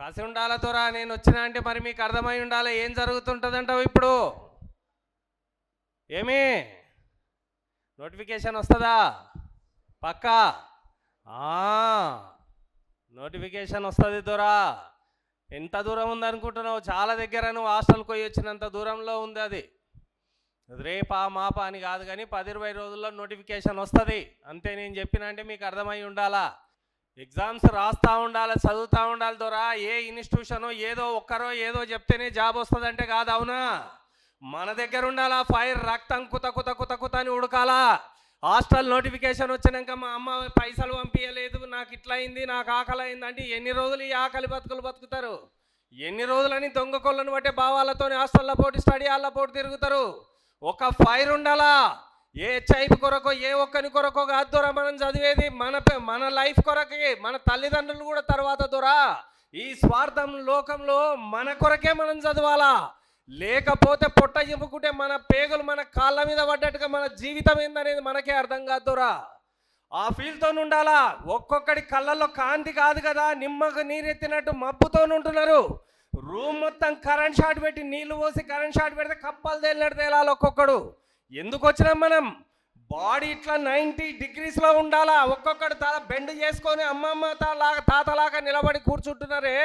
కాసి ఉండాల దొరా నేను వచ్చినా అంటే మరి మీకు అర్థమై ఉండాలి ఏం జరుగుతుంటుందంటావు ఇప్పుడు. ఏమి నోటిఫికేషన్ వస్తుందా? పక్కా నోటిఫికేషన్ వస్తుంది దొరా. ఎంత దూరం ఉందనుకుంటున్నావు? చాలా దగ్గర నువ్వు హాస్టల్కి పోయి వచ్చినంత దూరంలో ఉంది అది. రేపా మాపా అని కాదు కానీ 10-20 రోజుల్లో నోటిఫికేషన్ వస్తుంది అంతే. నేను చెప్పిన అంటే మీకు అర్థమై ఉండాలా. ఎగ్జామ్స్ రాస్తూ ఉండాలి, చదువుతూ ఉండాలి దొరా. ఏ ఇన్స్టిట్యూషను ఏదో ఒక్కరో ఏదో చెప్తేనే జాబ్ వస్తుందంటే కాదు. అవునా? మన దగ్గర ఉండాలా ఫైర్. రక్తం కుత కుత కుత కుత అని ఉడకాలా. హాస్టల్ నోటిఫికేషన్ వచ్చినాక మా అమ్మ పైసలు పంపించలేదు, నాకు ఇట్లా అయింది, నాకు ఆకలి అయింది అంటే ఎన్ని రోజులు ఈ ఆకలి బతుకులు బతుకుతారు? ఎన్ని రోజులని దొంగ కొళ్ళను బట్టే భావాలతో హాస్టల్లో పోటీ, స్టడీ హాల్లో పోటీ తిరుగుతారు. ఒక ఫైర్ ఉండాలా. ఏ హెచ్ఐవి కొరకో ఏ ఒక్కని కొరకో కాదు దొరా మనం చదివేది. మన లైఫ్ కొరకే, మన తల్లిదండ్రులు కూడా తర్వాత దొరా. ఈ స్వార్థం లోకంలో మన కొరకే మనం చదవాలా. లేకపోతే పొట్ట చెప్పుకుంటే మన పేగులు మన కాళ్ళ మీద పడ్డట్టుగా మన జీవితం ఏందనేది మనకే అర్థం కాదు దొరా. ఆ ఫీల్తో ఉండాలా. ఒక్కొక్కడి కళ్ళల్లో కాంతి కాదు కదా, నిమ్మకు నీరెత్తినట్టు మబ్బుతో ఉంటున్నారు. రూమ్ మొత్తం కరెంట్ షాట్ పెట్టి నీళ్లు పోసి కరెంట్ షాట్ పెడితే కప్పలు తేలినట్టు తేలాలి ఒక్కొక్కడు. ఎందుకు వచ్చినాం మనం? బాడీ ఇట్లా 90 డిగ్రీస్లో ఉండాలా. ఒక్కొక్కడు తల బెండ్ చేసుకొని అమ్మమ్మ తాతలాగా నిలబడి కూర్చుంటున్నారే.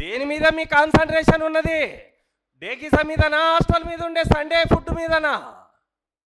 దేని మీద మీ కాన్సన్ట్రేషన్ ఉన్నది? డేకిసా మీదనా, హాస్టల్ మీద ఉండే సండే ఫుడ్ మీదనా?